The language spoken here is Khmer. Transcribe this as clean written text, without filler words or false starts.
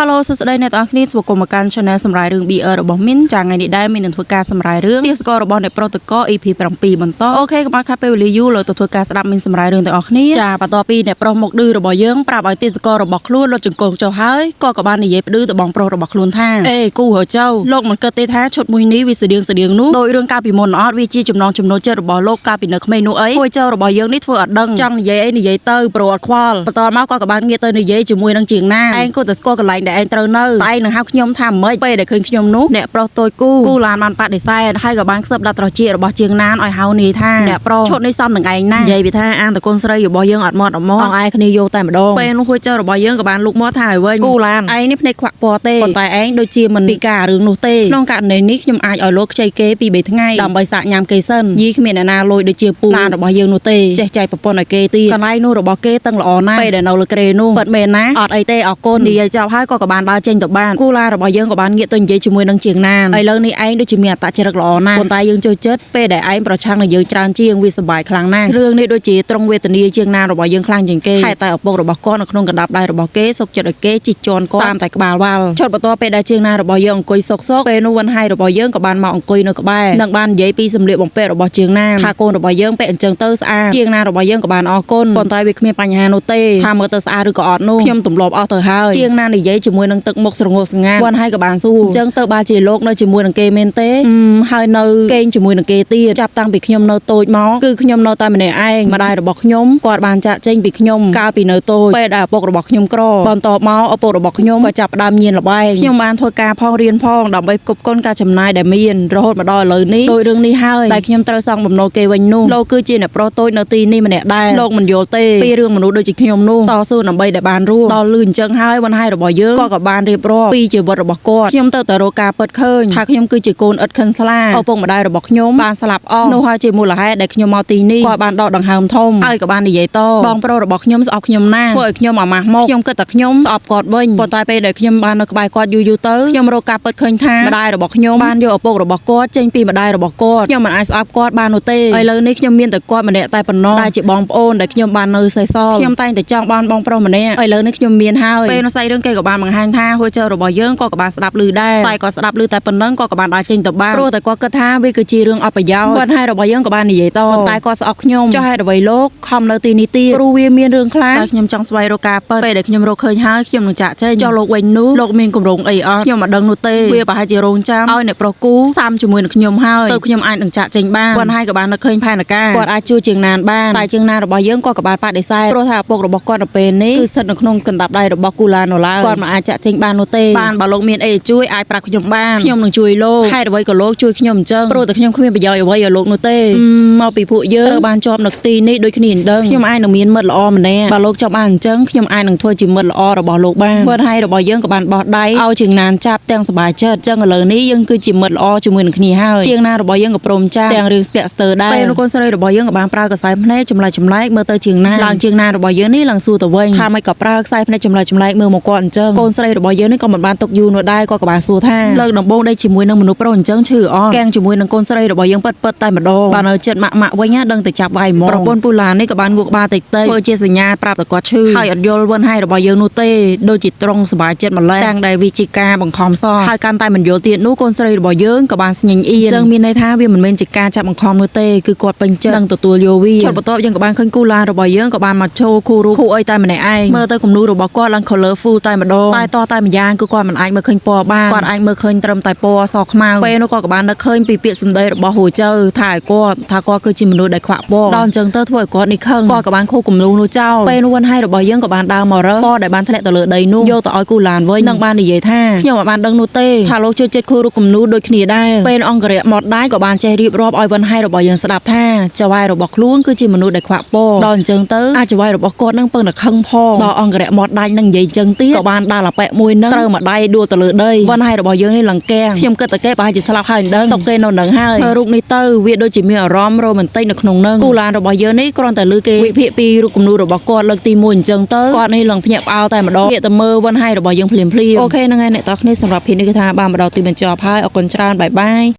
Hello សួស្តីអ្នកទាំងអស់គ្នាស្វាគមន៍មកកាន់ Channel សម្រាប់រឿង BR របស់មីនចាថ្ងៃនេះដែរមីននឹងធ្វើការសម្រាប់រឿងទាសកររបស់អ្នកប្រុសតក EP 7 បន្តអូខេកុំឲ្យខាត់ពេលវេលាយូរលើទៅធ្វើការស្ដាប់មីនសម្រាប់រឿងទាំងអស់គ្នាចាបន្ទាប់ពីអ្នកប្រុសមកឌឺរបស់យើងប្រាប់ឲ្យទាសកររបស់ខ្លួនលុតចង្គង់ចុះហើយក៏បាននិយាយផ្ដឺទៅបងប្រុសរបស់ខ្លួនថាអេគូហៅចៅលោកមិនគិតទេថាឈុតមួយនេះវាស្តៀងនោះដោយរឿងកាលពីមុនអត់វាជាចំណងចំណូលចិត្តរបស់លោកកាលពីនៅក្មេងនោះអីហួយចៅរបស់យើងនេះធ្វើអត់ដឹងចង់និយាយអីនិយាយទៅប្រអត់ខ្វល់បន្តមកក៏បានងាកទៅនិយាយជាមួយនឹងជាងណាឯងក៏ទៅស្គាល់កន្លែងដែលឯងត្រូវនៅតែឯងនឹងហៅខ្ញុំថាម៉េចពេលដែលឃើញខ្ញុំនោះអ្នកប្រុសតូចគូឡានបានបដិសេធហើយក៏បានខ្សឹបដាក់ត្រចៀករបស់ជាងណានឲ្យហៅនាយថាអ្នកប្រុសឈុតនេះសមនឹងឯងណានិយាយពីថាអានតកូនស្រីរបស់យើងអត់មកអងឯគ្នាយកតែម្ដងពេលនោះហួយចៅរបស់យើងក៏បានលុកមកថាឲ្យវិញគូឡានឯងនេះភ្នែកខ្វាក់ពណ៌ទេប៉ុន្តែឯងដូចជាមិនពិការរឿងនោះទេក្នុងករណីនេះខ្ញុំអាចឲ្យលោកខ្ចីគេពី3ថ្ងៃដើម្បីសាកញ៉ាំគេសិនយីគ្មានអ្នកណាលួយដូចជាពូឡានរបស់យើងនោះទេចេះចែកប្រពន្ធឲ្យគេទៀតកន្លែងនោះរបស់គេតឹងល្អណាស់ពេលដែលនៅលើក្រេនោះពិតមែនណាអត់អីទេអរគុណនិយាយចប់ហើយក៏បានដើរចេញទៅបានគូឡានរបស់យើងក៏បានងាកទៅនិយាយជាមួយនឹងជាងណានឥឡូវនេះឯងដូចជាមានអត្តចរិតល្អណាស់ប៉ុន្តែយើងចូលចិត្តពេលដែលឯងប្រឆាំងនឹងយើងច្រើនជាងវាសប្បាយខ្លាំងណាស់រឿងនេះដូចជាត្រង់វេទនាជាងណានរបស់យើងខ្លាំងជាងគេហេតុតែឪពុករបស់គាត់នៅក្នុងកណ្ដាប់ដៃរបស់គេសុកចិត្តឲ្យគេជីកជន់គាត់តាមតែក្បាលវ៉ាល់ឈុតបន្ទាប់ពេលដែលជាងណានរបស់យើងអង្គុយសុកពេលនោះវិនហៃរបស់យើងក៏បានមកអង្គុយនៅក្បែរនឹងបាននិយាយពីសម្លៀកបំពាក់របស់ជាងណានថាកូនរបស់យើងពាក់អញ្ចឹងទៅស្អាតជាងណានរបស់យើងក៏បានអរគុណប៉ុន្តែវាគ្មានបញ្ហានោះទេថាមើលទៅស្អាតឬក៏អត់នោះខ្ញុំទម្លាប់អស់ទៅហើយជាងណាននិយាយជាមួយនឹងទឹកមុខស្រងោសស្ងាត់វិនហៃក៏បានសួរអញ្ចឹងទៅបើជាលោកនៅជាមួយនឹងគេមែនទេហើយនៅគេងជាមួយនឹងគេទៀតចាប់តាំងពីខ្ញុំនៅតូចមកគឺខ្ញុំនៅតែម្នាក់ឯងម្ដាយរបស់ខ្ញុំគាត់បានចាក់ចេញពីខ្ញុំកាលពីនៅតូចពេលដែលឪពុករបស់ខ្ញុំក្របន្តមកឪពុករបស់ខ្ញុំក៏ចាប់ផ្ដើមញៀនល្បែងខ្ញុំបានធ្វើការផងរៀនផងដើម្បីផ្គប់ផ្គុនការចំណាយដែលមានរហូតមកដល់ឥឡូវនេះដោយរឿងនេះហើយតែខ្ញុំត្រូវសងបំណុលគេវិញនោះលោកគឺជាអ្នកប្រុសតូចនៅទីនេះម្នាក់ដែរលោកមិនយល់ទេពីរឿងមនុស្សដូចជាខ្ញុំនោះតស៊ូដើម្បីដែលបានរស់ដល់លឺអញ្ចឹងហើយវិនហៃរបស់យើងក៏បានរៀបរាប់ពីជីវិតរបស់គាត់ខ្ញុំទៅរកការពិតឃើញថាខ្ញុំគឺជាកូនឥតខិនស្លាឪពុកម្ដាយរបស់ខ្ញុំបានស្លាប់អស់នោះហើយជាមូលហេតុដែលខ្ញុំមកទីនេះគាត់បានដកដង្ហើមធំហើយក៏បាននិយាយតបងប្រុសរបស់ខ្ញុំស្អប់ខ្ញុំណាស់ធ្វើឲ្យខ្ញុំអាម៉ាស់មកខ្ញុំគិតតែខ្ញុំស្អប់គាត់វិញប៉ុន្តែពេលដែលខ្ញុំបាននៅក្បែរគាត់យូរទៅខ្ញុំរកការពិតឃើញថាម្ដាយរបស់ខ្ញុំបានយកឪពុករបស់គាត់ចេញពីម្ដាយរបស់គាត់ខ្ញុំមិនអាចស្អប់គាត់បាននោះទេឥឡូវនេះខ្ញុំមានតែគាត់ម្នាក់តែប៉ុណ្ណោះដែលជាបងប្អូនដែលខ្ញុំបាននៅសេសសល់ខ្ញុំតែងតែចង់បានបងប្រុសម្នាក់ឥឡូវនេះខ្ញុំមានហើយពេលនោះស្អីរឿងគេក៏បានបង្ហាញថាហួចចៅរបស់យើងក៏បានស្ដាប់ឮដែរតែក៏ស្ដាប់ឮតែប៉ុណ្ណឹងក៏បានដើរចេញទៅបានព្រោះតែគាត់គិតថាវាគឺជារឿងអត់ប្រយោជន៍គាត់ហើយរបស់យើងក៏បាននិយាយតប៉ុន្តែគាត់ស្អប់ខ្ញុំចុះហេតុអ្វីលោកខំនៅទីនេះទៀតព្រោះវាមានរឿងខ្លាំងតែខ្ញុំចង់ស្វែងរកការពិតពេលដែលខ្ញុំរកឃើញហើយខ្ញុំនឹងចាក់ចេញចុះលោកវិញនោះលោកមានគម្រោងអីអត់ខ្ញុំមិនដឹងនោះទេវាប្រហែលជារោងចាំឲ្យអ្នកប្រុសគូសាំជាមួយនឹងខ្ញុំហើយទៅខ្ញុំអាចនឹងចាក់ចេញបានគាត់ហើយក៏បាននឹកឃើញផែនការគាត់អាចជួយជាងណានបានតែជាងណានរបស់យើងក៏បានបដិសេធព្រោះថាឪពុករបស់គាត់នៅពេលនេះគឺស្ថិតនៅក្នុងកណ្ដាប់ដៃរបស់គូឡាននៅឡើយគាត់មិនអាចចាក់ចេញបាននោះទេបានបើលោកមានអីជួយអាចប្រាប់ខ្ញុំបានខ្ញុំនឹងជួយលោកហេតុអ្វីក៏លោកជួយខ្ញុំអញ្ចឹងព្រោះតែខ្ញុំគ្មានប្រយោជន៍អ្វីឲ្យលោកនោះទេមកពីពួកយើងត្រូវបានជាប់នៅទីនេះដូចគ្នាដឹងខ្ញុំអាចនឹងមានមិត្តល្អម្នាក់បើលោកចង់បានអញ្ចឹងខ្ញុំអាចនឹងធ្វើជាមិត្តល្អរបស់លោកបានគាត់ហើយរបស់យើងក៏បានបោះដៃឲ្យជាងណានចាប់ទាំងសប្បាយចិត្តអញ្ចឹងឥឡូវនេះយើងគឺជាមិត្តល្អជាមួយនឹងគ្នាហើយជាងណានរបស់យើងក៏ព្រមចាប់ទាំងរឿងស្ទាក់ស្ទើរដែរពេលលោកកូនស្រីរបស់យើងក៏បានប្រើខ្សែភ្នែកចម្លែកមើលទៅជាងណាឡើងជាងណានរបស់យើងនេះឡើងសួរទៅវិញថាមិនក៏ប្រើខ្សែភ្នែកចម្លែកមើលមកគាត់អញ្ចឹងកូនស្រីរបស់យើងនេះក៏មិនបានຕົកយូរនោះដែរគាត់ក៏បានសួរថាលើកដំបូងដេកជាមួយនឹងមនុស្សប្រុសអញ្ចឹងឈឺអត់កែងជាមួយនឹងកូនស្រីរបស់យើងពិតតែម្ដងបើនៅចិត្តម៉ាក់វិញដឹងតែចាប់វាយហ្មងប្រពន្ធពូឡានេះក៏បានងក់ក្បាលតិចធ្វើជាសញ្ញាប្រាប់តែគាត់ឈឺហើយអត់យល់វិនហៃរបស់យើងនោះទេដូចជាត្រង់សប្បាយចិត្តម្ល៉េះទាំងដែលវាជាការបង្ខំសោះហើយកាន់តែមិនយល់ទៀតនោះកូនស្រីរបស់យើងក៏បានស្ញញអៀនអញ្ចឹងមានន័យថាវាមិនមែនជាការចាប់បង្ខំនោះទេគឺគាត់ពេញចិត្តនឹងទទួលយកវាឈុតបន្ទាប់យើងក៏បានឃើញគូឡានរបស់យើងក៏បានមកចូលគូរូគូអីតែម្នាក់ឯងមើលទៅគំនូររបស់គាត់ឡើង colorful តែម្ដងតែម្យ៉ាងគឺគាត់មិនអាចមើលឃើញពណ៌បានគាត់អាចមើលឃើញត្រឹមតែពណ៌សខ្មៅពេលនោះគាត់ក៏បាននឹកឃើញពីពាក្យសម្ដីរបស់ហួចៅថាគាត់គឺជាមនុស្សដែលខ្វាក់ពណ៌ដល់អញ្ចឹងទៅធ្វើឲ្យគាត់នេះខឹងគាត់ក៏បានខូចគំនូរនោះចោលពេលនោះវិនហៃរបស់យើងក៏បានដើរមករកពណ៌ដែលបានធ្លាក់ទៅលើដីនោះយកទៅឲ្យគូឡានវិញនឹងបាននិយាយថាខ្ញុំមិនបានដឹងនោះទេថាលោកជួយចិត្តគូរូគំនូរដូចគ្នាដែរពេលអង្គរៈមាត់ដៃក៏បានចេះរៀបរាប់ឲ្យវិនហៃរបស់យើងស្ដាប់ថាចៅហ្វាយរបស់ខ្លួនគឺជាមនុស្សដែលខ្វាក់ពណ៌ដល់អញ្ចឹងទៅអាចចៅហ្វាយរបស់គាត់នឹងពឹងតែខឹងផងដល់អង្គរៈមាត់ដៃនឹងនិយាយអញ្ចឹងទៀតក៏បានដាល់អាប៉ែមួយនឹងត្រូវមកដៃដួលទៅលើដីវិនហៃរបស់យើងនេះឡើងកៀងខ្ញុំគិតតែគេប្រហែលជាស្លាប់ហើយមិនដឹងតុកគេនៅនឹងហើយរូបនេះទៅវាដូចជាមានអារម្មណ៍រ៉ូមែនទិកនៅក្នុងនឹងគូឡានរបស់យើងនេះគ្រាន់តែលើគេវិភាគពីរូបគំនូររបស់គាត់លើកទី1អញ្ចឹងទៅគាត់នេះឡើងភ្ញាក់ផ្អើលតែម្ដងងាកទៅមើលវិនហៃរបស់យើងភ្លាមអូខេហ្នឹងហើយអ្នកទាំងគ្នាសម្រាប់ភាគនេះគឺថាបានមកដល់ទីបញ្ចប់ហើយអរគុណច្រើនបាយ